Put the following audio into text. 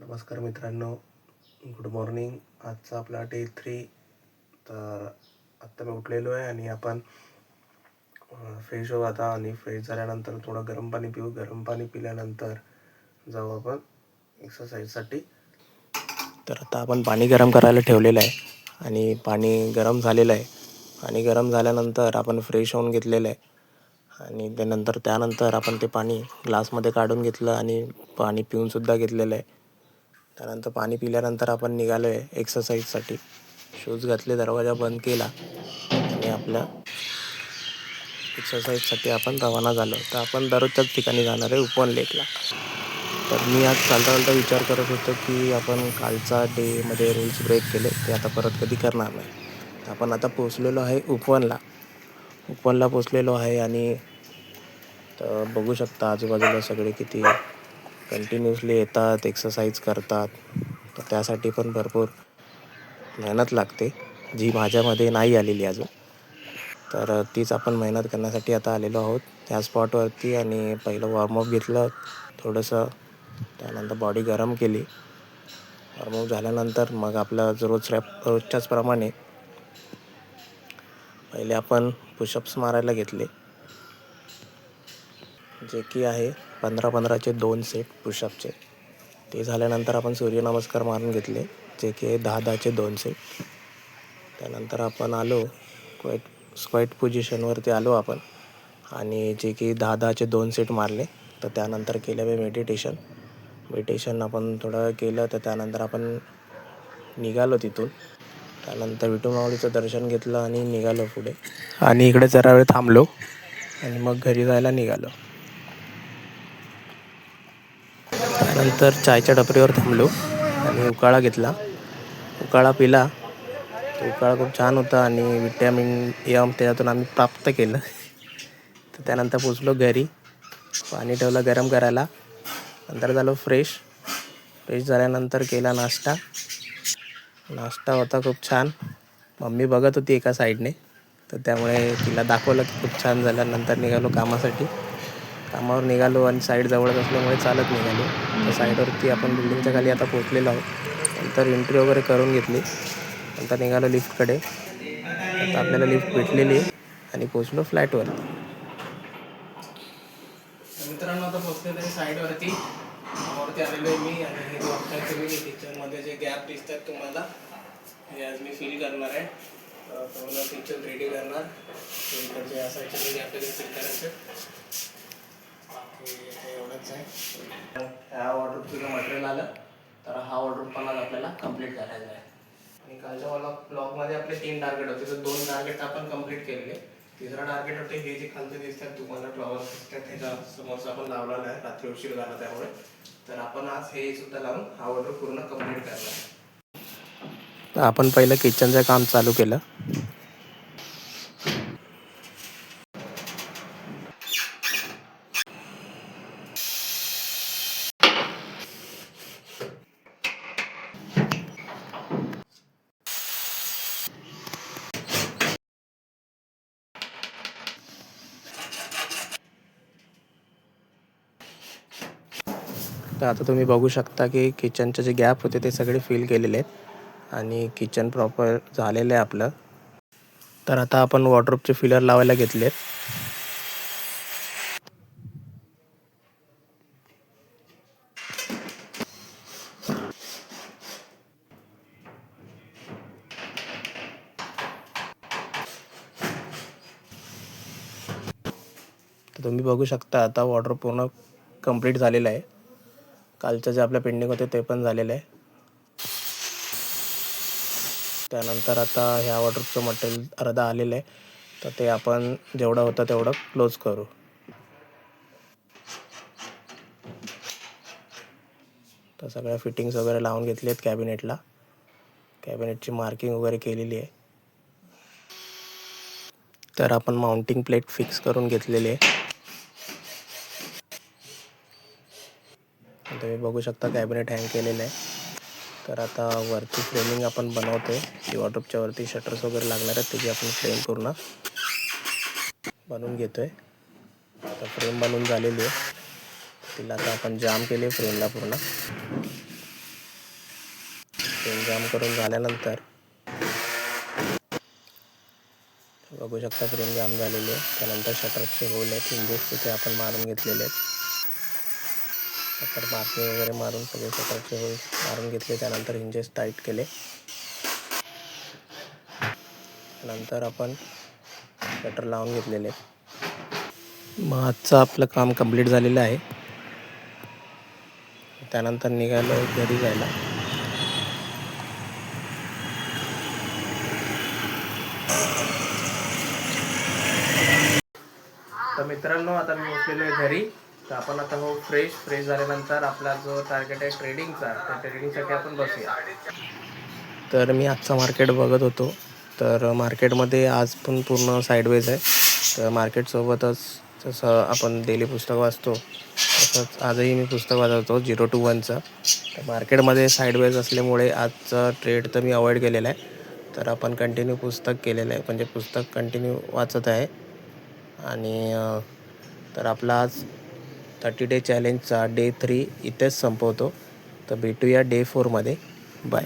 नमस्कार मित्रांनो, good morning. आजचा आपला डे 3. तर आत्ता मी उठलेलो आहे आणि आपण फ्रेश होऊ आता. आणि फ्रेश झाल्यानंतर थोडं गरम पाणी पिऊ. गरम पाणी पिल्यानंतर जाऊ आपण एक्सरसाइजसाठी. तर आता आपण पाणी गरम करायला ठेवलेलं आहे आणि पाणी गरम झालेलं आहे. आणि गरम झाल्यानंतर आपण फ्रेश होऊन घेतलेलं आहे आणि त्यानंतर आपण ते पाणी ग्लासमध्ये काढून घेतलं आणि पाणी पिऊनसुद्धा घेतलेलं आहे. त्यानंतर पाणी पिल्यानंतर आपण निघालो आहे एक्सरसाइजसाठी. शूज घातले, दरवाजा बंद केला आणि आपल्या एक्सरसाइजसाठी आपण रवाना झालो. तर आपण दररोजच्याच ठिकाणी जाणार आहे, उपवन लेकला. तर मी आज चालता चालता विचार करत होतो की आपण कालचा डेमध्ये रूल्स ब्रेक केले ते आता परत कधी करणार नाही. तर आपण आता पोचलेलो आहे उपवनला पोचलेलो आहे. आणि तर बघू शकता आजूबाजूला सगळे किती कंटिन्युअसली येतात, एक्सरसाइज करतात. तर त्यासाठी पण भरपूर मेहनत लागते, जी माझ्यामध्ये नाही आलेली अजून. तर तीच आपण मेहनत करण्यासाठी आता आलेलो आहोत त्या स्पॉटवरती. आणि पहिलं वॉर्मअप घेतलं थोडंसं, त्यानंतर बॉडी गरम केली. वॉर्मअप झाल्यानंतर मग आपलं रोजच्याच प्रमाणे पहिले आपण पुशअप्स मारायला घेतले, जे की आहे 15-15चे 2 सेट पुशअपचे. ते झाल्यानंतर आपण सूर्यनमस्कार मारून घेतले, जे की 10-10चे 2 सेट. त्यानंतर आपण आलो स्क्वॅट पोझिशनवरती आलो आपण, आणि जे की 10-10चे 2 सेट मारले. तर त्यानंतर केलं मी मेडिटेशन आपण थोडं वेळ केलं. तर त्यानंतर आपण निघालो तिथून. त्यानंतर विठू माऊलीचं दर्शन घेतलं आणि निघालो पुढे. आणि इकडे जरा वेळ थांबलो आणि मग घरी जायला निघालो. त्यानंतर चायच्या टपरीवर थांबलो आणि उकाळा घेतला, उकाळा पिला. तो उकाळा खूप छान होता आणि विटॅमिन एम त्याच्यातून आम्ही प्राप्त केलं. तर त्यानंतर पोचलो घरी, पाणी ठेवलं गरम करायला. नंतर झालो फ्रेश झाल्यानंतर केला नाश्ता होता खूप छान. मम्मी बघत होती एका साईडने, तर त्यामुळे तिला दाखवलं की खूप छान झालं. नंतर निघालो कामावर निघालो आणि साईड जवळच असल्यामुळे चालत निघालो. तर साईडवरती आपण बिल्डिंगच्या खाली आता पोचलेलो आहोत. नंतर एंट्री वगैरे करून घेतली. नंतर निघालो लिफ्टकडे. आता आपल्याला लिफ्ट भेटलेली आहे आणि पोचलो फ्लॅटवरती. मित्रांनो, आता पोचलेलं आहे साईडवरती आलेलो आहे मी. आणि हे बघताय तुम्ही किचनमध्ये जे गॅप दिसतात तुम्हाला, हे आज मी फिल करणार आहे. पूर्ण किचन रेडी करणार. जे असायचे ते गॅप फिल करायचे. बाकी एवढंच आहे. ह्या वॉर्डरोबचं मटेरियल आलं, तर हा वॉर्डरोब पण आज आपल्याला कम्प्लीट करायचा आहे. आणि कालच्या ब्लॉगमध्ये आपले 3 टार्गेट होते, तर 2 टार्गेट आपण कम्प्लीट केलेले. तिसरा टार्गेट होते हे जे खालचे दिसतात तुम्हाला फ्लॉवर्स दिसतात, ह्याच्या समोरचा आपण लावलेला आहे. रात्री उशीर झाला त्यामुळे. तर आपण आज हे सुद्धा लावून हा ऑर्डर पूर्ण कम्प्लीट करणार. तर आपण पहिलं किचनचं काम चालू केलं. तर आता तुम्ही बघू शकता की किचनचे जे गॅप होते ते सगळे फिल केलेले आहेत आणि किचन प्रॉपर झालेलं आहे आपलं. तर आता आपण वॉर्डरोबचे फिलर लावायला घेतले. तर तुम्ही बघू शकता आता वॉर्डरोब पूर्ण कंप्लीट झालेलं आहे. कालचं जे आपल्या पेंडिंग होते ते पण झालेलं आहे. त्यानंतर आता ह्या वॉर्डरोबचं मटेरियल अर्धा आलेलं आहे, तर ते आपण जेवढं होतं तेवढं क्लोज करू. तर सगळ्या फिटिंग्स वगैरे लावून घेतली आहेत कॅबिनेटला. कॅबिनेटची मार्किंग वगैरे केलेली आहे. तर आपण माउंटिंग प्लेट फिक्स करून घेतलेली आहे. तुम्ही बघू शकता कॅबिनेट हँग केलेलं आहे. तर आता वरती फ्रेमिंग आपण बनवतो आहे. की वॉर्डरोबच्या वरती शटर्स वगैरे लागणार आहेत, त्याची आपण फ्रेम पूर्ण बनवून घेतो आहे. आता फ्रेम बनवून झालेली आहे. तिला आता आपण जाम केले फ्रेमला पूर्ण. जाम करून झाल्यानंतर बघू शकता फ्रेम जाम झालेली आहे. त्यानंतर शटरचे होल आहेत, हिंजेस तिथे आपण मारून घेतलेले आहेत. तर मार्किंग वगैरे मारून सगळे शटरचे होल मारून घेतले. त्यानंतर हिंजेस टाईट केले. नंतर आपण शटर लावून घेतलेले आहेत. मग आजचं आपलं काम कंप्लीट झालेलं आहे. त्यानंतर निघालो घरी जायला. तर मित्रांनो, आता मी पोचलेलो आहे घरी. तर आपण आता हो फ्रेश झाल्यानंतर आपला जो टार्गेट आहे ट्रेडिंगचा, त्या ट्रेडिंगसाठी आपण बसूया. तर मी आजचा मार्केट बघत होतो. तर मार्केटमध्ये आज पण पूर्ण साईडवेज आहे. तर मार्केटसोबतच जसं आपण डेली पुस्तक वाचतो तसंच आजही मी पुस्तक वाचत होतो 0 to 1चं. तर मार्केटमध्ये साईडवेज असल्यामुळे आजचं ट्रेड तर मी अवॉइड केलेला आहे. तर आपण कंटिन्यू पुस्तक केलेलं आहे, म्हणजे पुस्तक कंटिन्यू वाचत आहे. आणि तर आपला आज 30 डे चॅलेंजचा डे 3 इथेच संपवतो. तर भेटूया डे 4मध्ये. बाय.